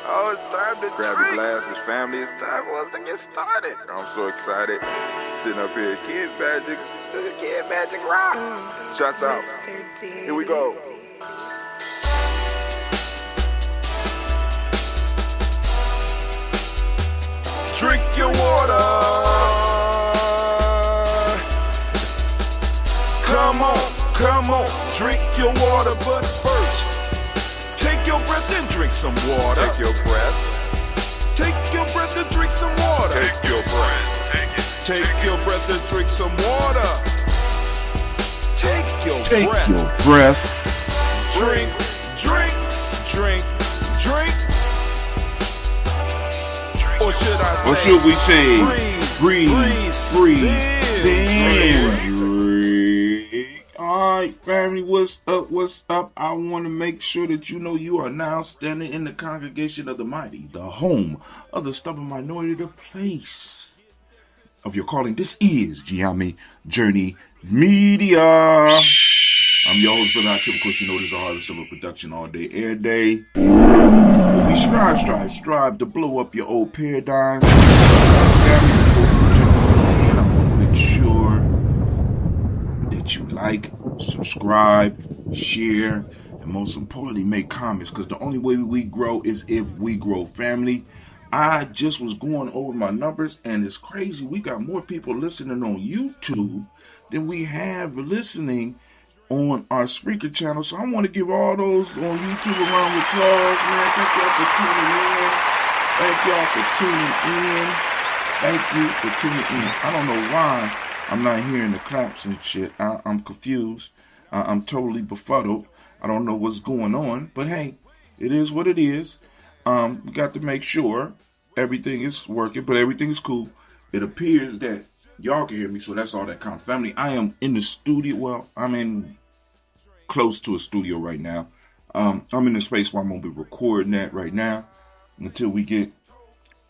Oh, it's time to grab your glasses, family. It's time for us to get started. I'm so excited. Sitting up here, Kid Magic Rock. Shots out. Here we go. Drink your water. Come on, drink your water, but first, take your breath and drink some water. Take your breath. Take your breath and drink some water. Take your breath. Take your breath and drink some water. Take your breath. Drink. Or should we say, breathe, then drink. Alright, family, what's up? I want to make sure that you know you are now standing in the congregation of the mighty, the home of the stubborn minority, the place of your calling. This is Gye-Nyame Journey Media. I'm your host, Brother Haatim. Of course, you know this is a harvest of a production all day, every day. We strive to blow up your old paradigm. Family, before we jump in, I want to make sure that you like, subscribe, share, and most importantly, make comments, because the only way we grow is if we grow. Family, I just was going over my numbers, and it's crazy. We got more people listening on YouTube than we have listening on our speaker channel. So I want to give all those on YouTube a round of applause, man. Thank y'all for tuning in. Thank you for tuning in. I don't know why I'm not hearing the claps and shit. I'm confused. I'm totally befuddled. I don't know what's going on. But hey, it is what it is. We got to make sure everything is working, but everything is cool. It appears that y'all can hear me, so that's all that counts. Family, I am in the studio. Well, I'm in close to a studio right now. I'm in the space where I'm going to be recording that right now until we get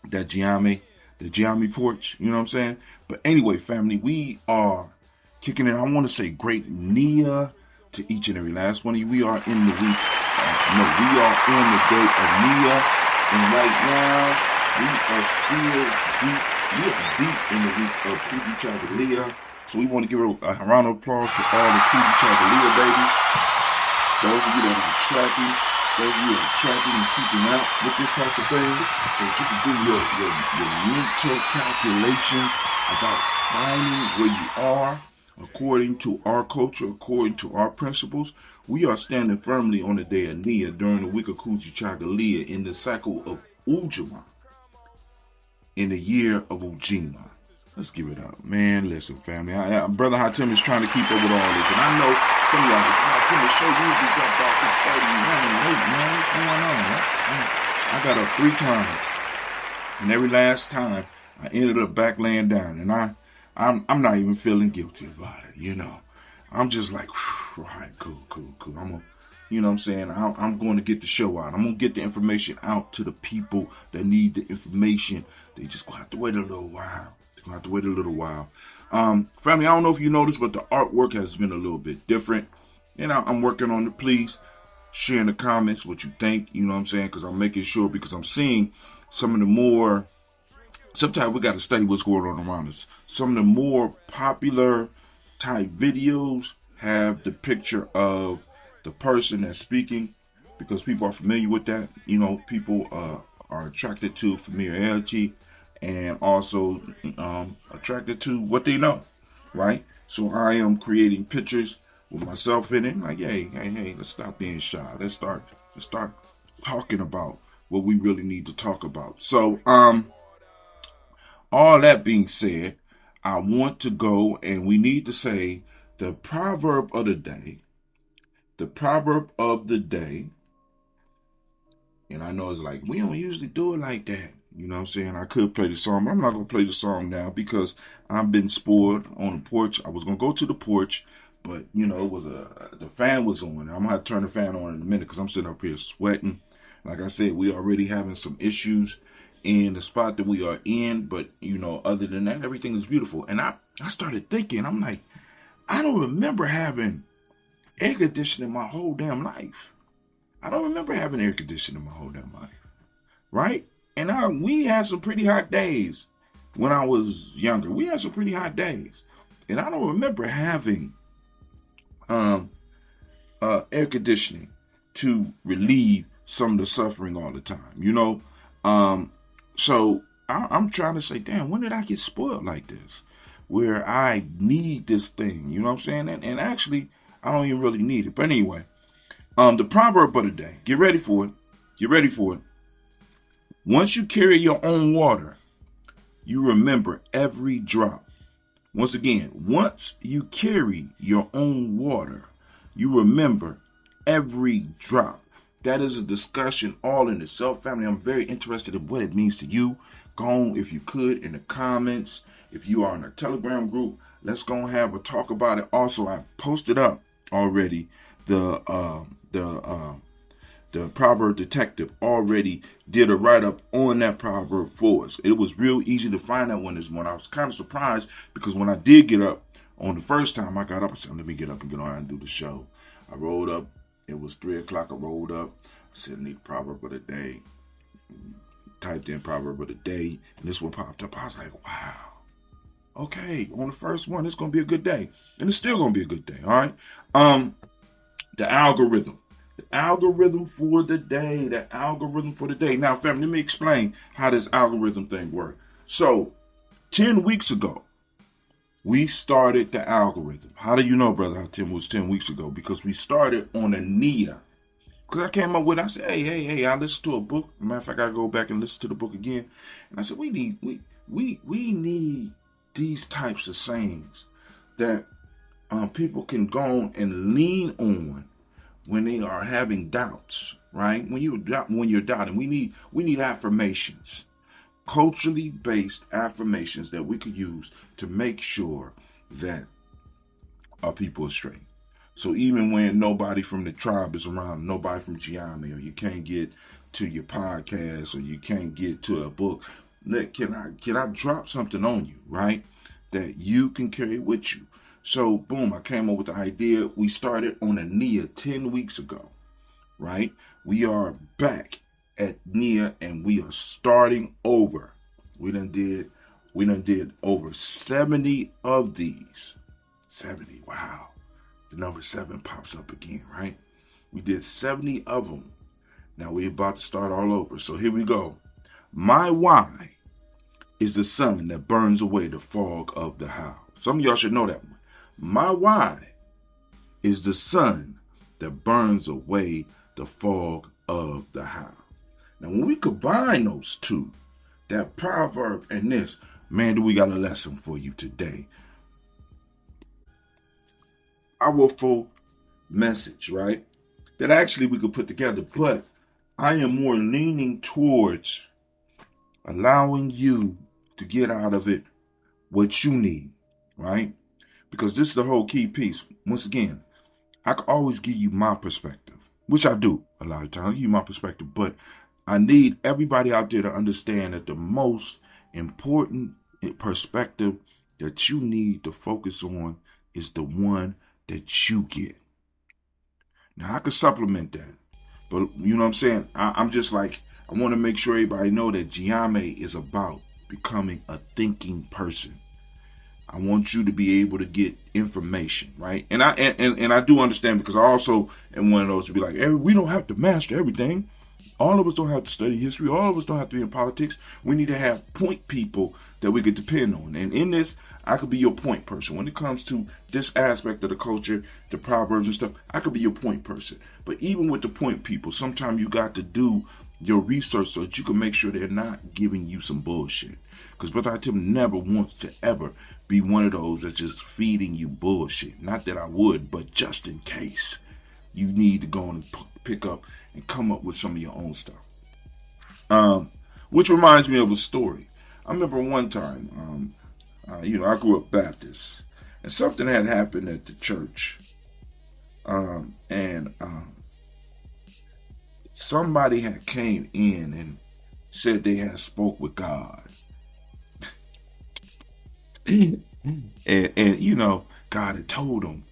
that the Gye-Nyame porch, you know what I'm saying? But anyway, family, we are kicking it. I want to say great Nia to each and every last one of you. We are in the week. We are in the day of Nia. And right now, we are still deep. We are deep in the week of Kuji Chagalia. So we want to give a round of applause to all the Kuji Chagalia babies. Those of you that are tracking, and keeping up with this type of thing, so that you can do your mental calculations about finding where you are according to our culture, according to our principles. We are standing firmly on the day of Nia during the week of Kuji Chagalia in the cycle of Ujima in the year of Ujima. Let's give it up. Man, listen, family. Brother Haatim is trying to keep up with all this. And I know some of y'all, Haatim, the show usually dropped about 6:30. Late, man. What's going on? I got up 3 times. And every last time, I ended up back laying down. And I'm not even feeling guilty about it, you know. I'm just like, all right, cool. You know what I'm saying? I'm going to get the show out. I'm going to get the information out to the people that need the information. They just going to have to wait a little while. Family, I don't know if you noticed, but the artwork has been a little bit different. And I'm working on it. Please share in the comments what you think. You know what I'm saying? Because I'm making sure, because I'm seeing some of the more, sometimes we got to study what's going on around us. Some of the more popular type videos have the picture of the person that's speaking, because people are familiar with that. You know, people are attracted to familiarity and also attracted to what they know, right? So I am creating pictures with myself in it. Like, hey, let's stop being shy. Let's start talking about what we really need to talk about. So, all that being said, I want to go and we need to say the proverb of the day. The proverb of the day. And I know it's like, we don't usually do it like that. You know what I'm saying? I could play the song, but I'm not going to play the song now because I've been spoiled on the porch. I was going to go to the porch, but, you know, it was the fan was on. I'm going to have to turn the fan on in a minute because I'm sitting up here sweating. Like I said, we already having some issues in the spot that we are in. But, you know, other than that, everything is beautiful. And I started thinking, I'm like, I don't remember having air conditioning my whole damn life. I don't remember having air conditioning my whole damn life. right? And we had some pretty hot days when I was younger. We had some pretty hot days. And I don't remember having air conditioning to relieve some of the suffering all the time, you know? So I'm trying to say, damn, when did I get spoiled like this? Where I need this thing, you know what I'm saying? And actually, I don't even really need it. But anyway, the proverb of the day, get ready for it. Get ready for it. Once you carry your own water, you remember every drop. Once again, once you carry your own water, you remember every drop. That is a discussion all in itself, family. I'm very interested in what it means to you. Go on, if you could, in the comments. If you are in a Telegram group, let's go and have a talk about it. Also, I posted up already the proverb detective already did a write-up on that proverb for us. It was real easy to find that one this morning. I was kind of surprised because when I did get up on the first time I got up, I said, let me get up and get on and do the show. I rolled up. It was 3 o'clock. I rolled up. I said, I need the proverb of the day. Typed in proverb of the day, and this one popped up. I was like, wow. Okay, on the first one, it's going to be a good day. And it's still going to be a good day, all right? The algorithm. The algorithm for the day. The algorithm for the day. Now, family, let me explain how this algorithm thing works. So, 10 weeks ago, we started the algorithm. How do you know, brother, how 10 was 10 weeks ago? Because we started on a Nia. Because I came up with, I said, hey, I listened to a book. Matter of fact, I go back and listen to the book again. And I said, we need these types of sayings that people can go on and lean on when they are having doubts, right? When you're doubting, we need affirmations, culturally based affirmations that we could use to make sure that our people are straight. So even when nobody from the tribe is around, nobody from Gye-Nyame, or you can't get to your podcast, or you can't get to a book, can I drop something on you, right? That you can carry with you. So boom, I came up with the idea. We started on a Nia 10 weeks ago, right? We are back at Nia and we are starting over. We done did over 70 of these. 70, wow. The number 7 pops up again, right? We did 70 of them. Now we're about to start all over. So here we go. My why is the sun that burns away the fog of the how. Some of y'all should know that one. My why is the sun that burns away the fog of the how. Now when we combine those two, that proverb and this, man, do we got a lesson for you today. Powerful message, right? That actually we could put together, but I am more leaning towards allowing you to get out of it what you need, right? Because this is the whole key piece. Once again, I can always give you my perspective, which I do a lot of times. I give you my perspective, but I need everybody out there to understand that the most important perspective that you need to focus on is the one that you get. Now, I could supplement that, but you know what I'm saying? I'm just like, I want to make sure everybody know that Gye-Nyame is about becoming a thinking person. I want you to be able to get information, right? And I do understand, because I also am one of those to be like, hey, we don't have to master everything. All of us don't have to study history. All of us don't have to be in politics. We need to have point people that we could depend on. And in this, I could be your point person. When it comes to this aspect of the culture, the proverbs and stuff, I could be your point person. But even with the point people, sometimes you got to do your research so that you can make sure they're not giving you some bullshit. Because Brother Haatim never wants to ever be one of those that's just feeding you bullshit. Not that I would, but just in case you need to go and pick up and come up with some of your own stuff. Which reminds me of a story. I remember one time, I grew up Baptist, and something had happened at the church. Somebody had came in and said they had spoke with God. and God had told them.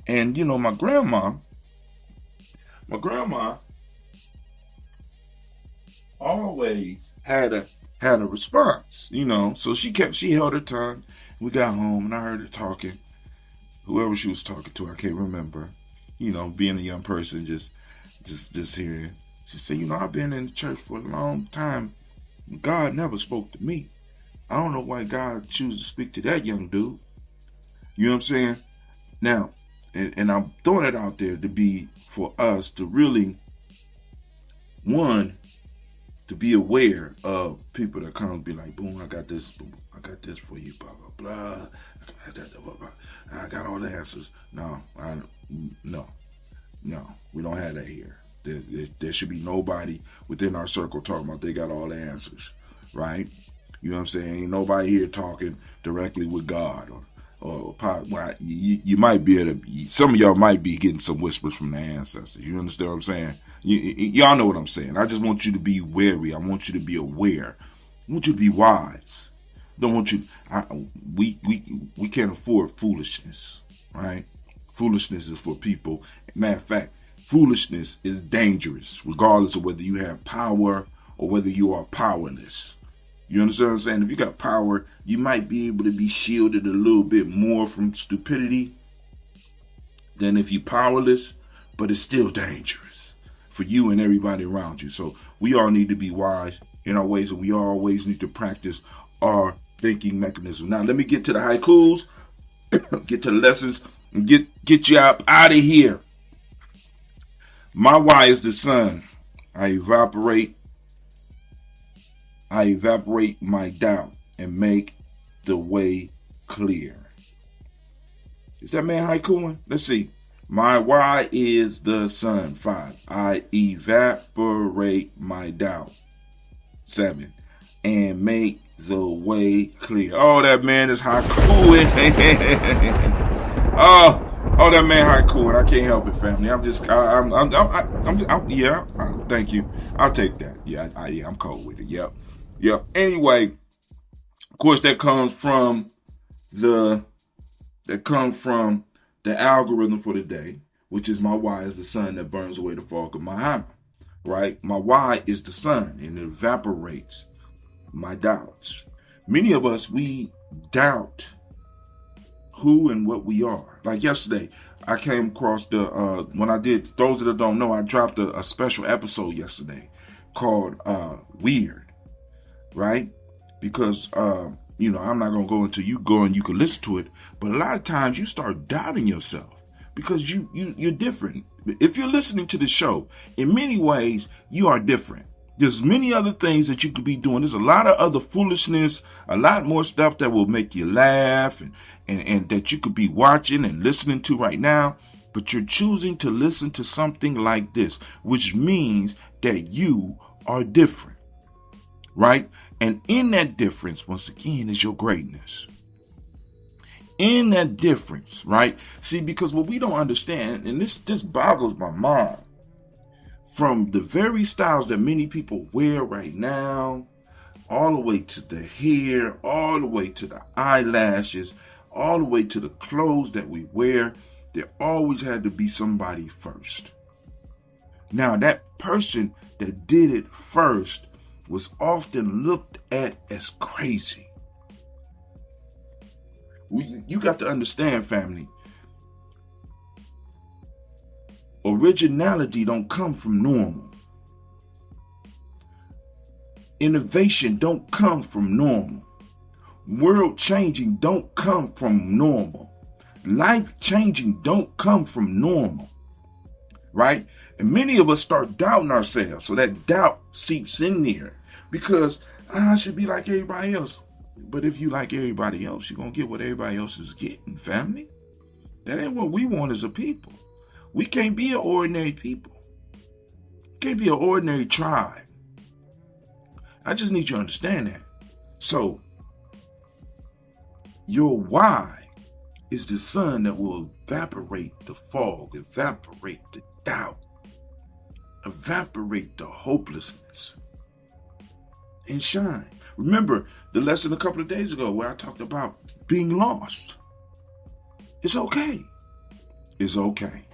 And, my grandma always always had a response, So she held her tongue. We got home and I heard her talking. Whoever she was talking to, I can't remember. Being a young person, just hearing. She said, I've been in the church for a long time. God never spoke to me. I don't know why God chooses to speak to that young dude. You know what I'm saying? Now, and I'm throwing it out there to be for us to really, one, to be aware of people that come and be like, boom, I got this for you, blah, blah, blah. I got all the answers. No, we don't have that here. There should be nobody within our circle talking about they got all the answers, right? You know what I'm saying? Ain't nobody here talking directly with God or you might be some of y'all might be getting some whispers from the ancestors. You understand what I'm saying? Y'all know what I'm saying. I just want you to be wary. I want you to be aware. I want you to be wise. Don't want you. We can't afford foolishness, right? Foolishness is for people. Matter of fact, foolishness is dangerous, regardless of whether you have power or whether you are powerless. You understand what I'm saying? If you got power, you might be able to be shielded a little bit more from stupidity than if you're powerless, but it's still dangerous for you and everybody around you. So we all need to be wise in our ways, and we always need to practice our thinking mechanism. Now, let me get to the haikus, get to the lessons, and get you out of here. My why is the sun. I evaporate my doubt and make the way clear. Is that man haikuing? Let's see. My why is the sun. 5. I evaporate my doubt. 7. And make the way clear. Oh, that man is haikuing. Oh, that man haikuing. I can't help it, family. Thank you. I'll take that. Yeah, I'm cold with it. Yep. Anyway, of course, that comes from the algorithm for the day, which is my why is the sun that burns away the fog of my heart. Right? My why is the sun, and it evaporates my doubts. Many of us, we doubt who and what we are. Like yesterday, I came across when I did, those that don't know, I dropped a special episode yesterday called Weird. Right? Because, I'm not going to go until you go and you can listen to it. But a lot of times you start doubting yourself because you're different. If you're listening to the show, in many ways, you are different. There's many other things that you could be doing. There's a lot of other foolishness, a lot more stuff that will make you laugh and that you could be watching and listening to right now. But you're choosing to listen to something like this, which means that you are different. Right? And in that difference, once again, is your greatness. In that difference, right? See, because what we don't understand, and this boggles my mind, from the very styles that many people wear right now, all the way to the hair, all the way to the eyelashes, all the way to the clothes that we wear, there always had to be somebody first. Now, that person that did it first was often looked at as crazy. You got to understand, family. Originality don't come from normal. Innovation don't come from normal. World changing don't come from normal. Life changing don't come from normal. Right? And many of us start doubting ourselves. So that doubt seeps in there because I should be like everybody else. But if you like everybody else, you're going to get what everybody else is getting, family. That ain't what we want as a people. We can't be an ordinary people. Can't be an ordinary tribe. I just need you to understand that. So, your why is the sun that will evaporate the fog, evaporate the doubt, evaporate the hopelessness, and shine. Remember the lesson a couple of days ago where I talked about being lost. It's okay. It's okay.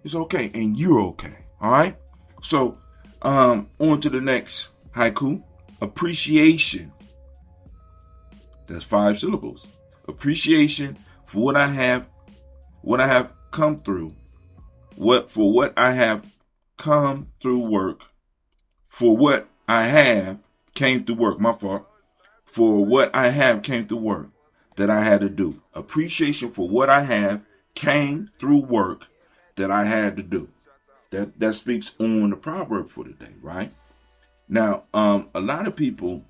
It's okay. And you're okay. All right. So, on to the next Haiku, appreciation. That's 5 syllables. Appreciation for what I have come through. For what I have come through work. For what I have came through work. My fault. For what I have came through work that I had to do. Appreciation for what I have came through work that I had to do. That speaks on the proverb for today, right? Now, a lot of people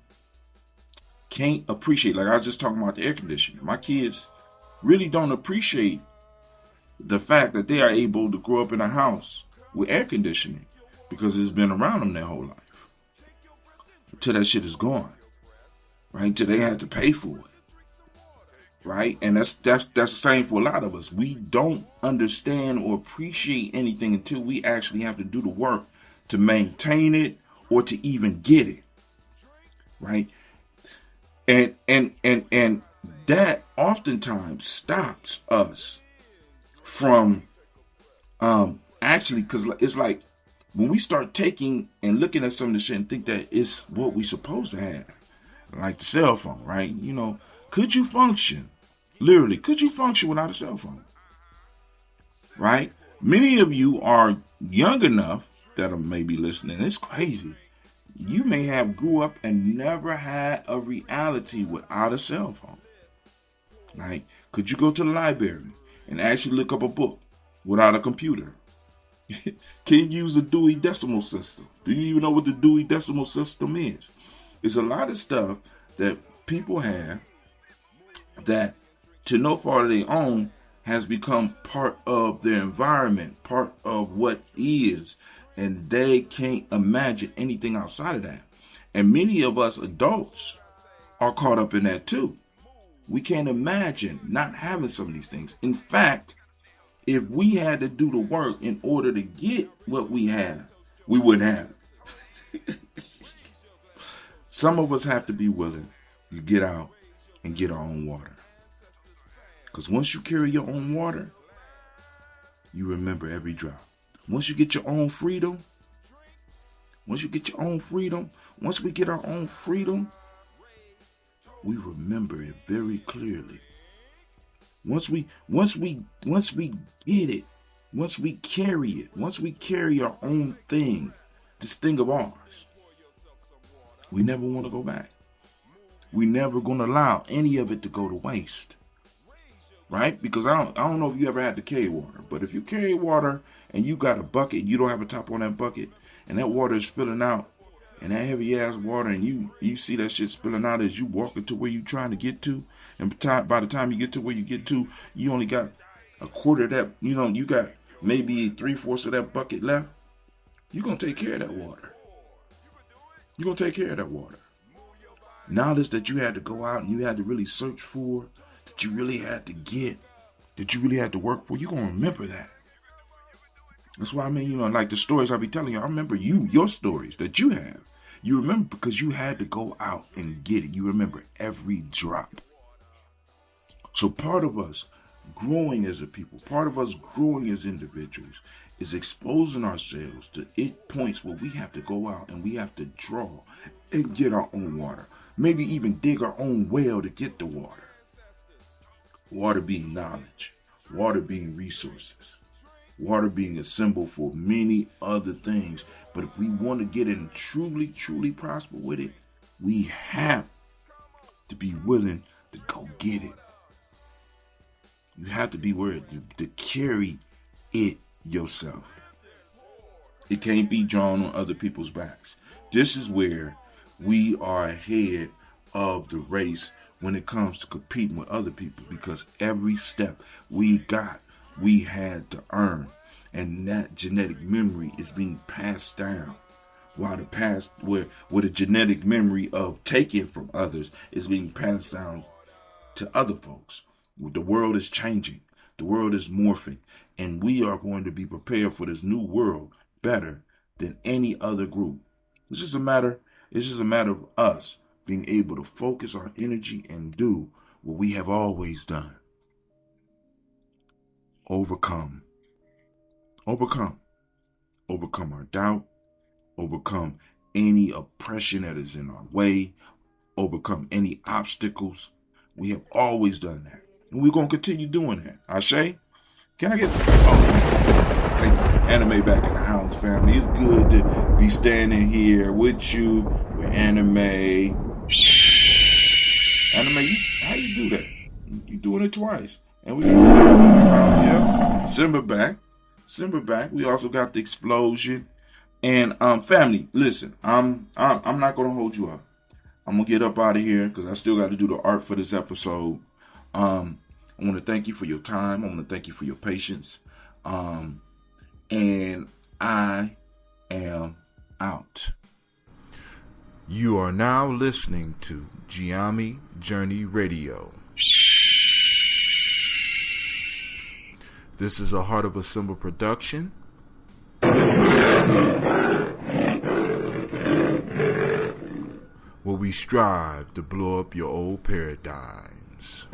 can't appreciate, like I was just talking about the air conditioning. My kids really don't appreciate the fact that they are able to grow up in a house with air conditioning because it's been around them their whole life. Until that shit is gone, right? Until they have to pay for it, right? And that's the same for a lot of us. We don't understand or appreciate anything until we actually have to do the work to maintain it or to even get it, right? And that oftentimes stops us from actually, because it's like when we start taking and looking at some of the shit and think that it's what we supposed to have, like the cell phone, right? You know, could you function, literally, could you function without a cell phone, right? Many of you are young enough that are maybe listening. It's crazy. You may have grew up and never had a reality without a cell phone, right? Could you go to the library and actually look up a book without a computer? Can you use the Dewey Decimal System? Do you even know what the Dewey Decimal System is? It's a lot of stuff that people have that, to no fault of their own, has become part of their environment, part of what is, and they can't imagine anything outside of that. And many of us adults are caught up in that too. We can't imagine not having some of these things. In fact, if we had to do the work in order to get what we have, we wouldn't have it. Some of us have to be willing to get out and get our own water. Because once you carry your own water, you remember every drop. Once you get your own freedom, once we get our own freedom, we remember it very clearly. Once we get it, once we carry it, once we carry our own thing, this thing of ours, we never want to go back. We never gonna allow any of it to go to waste. Right? Because I don't know if you ever had to carry water, but if you carry water and you got a bucket, you don't have a top on that bucket, and that water is spilling out, and that heavy ass water, and you see that shit spilling out as you walking to where you trying to get to, and by the time you get to where you get to, you only got a quarter of that, you got maybe 3/4 of that bucket left. You're gonna take care of that water. Knowledge that you had to go out and you had to really search for, that you really had to get, that you really had to work for, you're going to remember that. That's why, like the stories I be telling you, I remember your stories that you have. You remember because you had to go out and get it. You remember every drop. So part of us growing as a people, part of us growing as individuals is exposing ourselves to points where we have to go out and we have to draw and get our own water. Maybe even dig our own well to get the water. Water being knowledge, water being resources, water being a symbol for many other things. But if we want to get in truly, truly prosper with it, we have to be willing to go get it. You have to be willing to carry it yourself. It can't be drawn on other people's backs. This is where we are ahead of the race when it comes to competing with other people, because every step we had to earn, and that genetic memory is being passed down, while the genetic memory of taking from others is being passed down to other folks. The world is changing, the world is morphing, and we are going to be prepared for this new world better than any other group. It's just a matter of us being able to focus our energy and do what we have always done. Overcome our doubt, overcome any oppression that is in our way, overcome any obstacles. We have always done that. And we're going to continue doing that. Ashe? Can I get... Oh, thank you. Anime back in the house, family. It's good to be standing here with you, with Anime. Anime, how you do that? You doing it twice. And we got Simba in the house, yeah. Simba back. We also got the explosion. And family, listen, I'm not gonna hold you up. I'm gonna get up out of here because I still got to do the art for this episode. I want to thank you for your time. I want to thank you for your patience. And I am out. You are now listening to Gye-Nyame Journey Radio. This is a Heart of a Symbol production. Where we strive to blow up your old paradigms.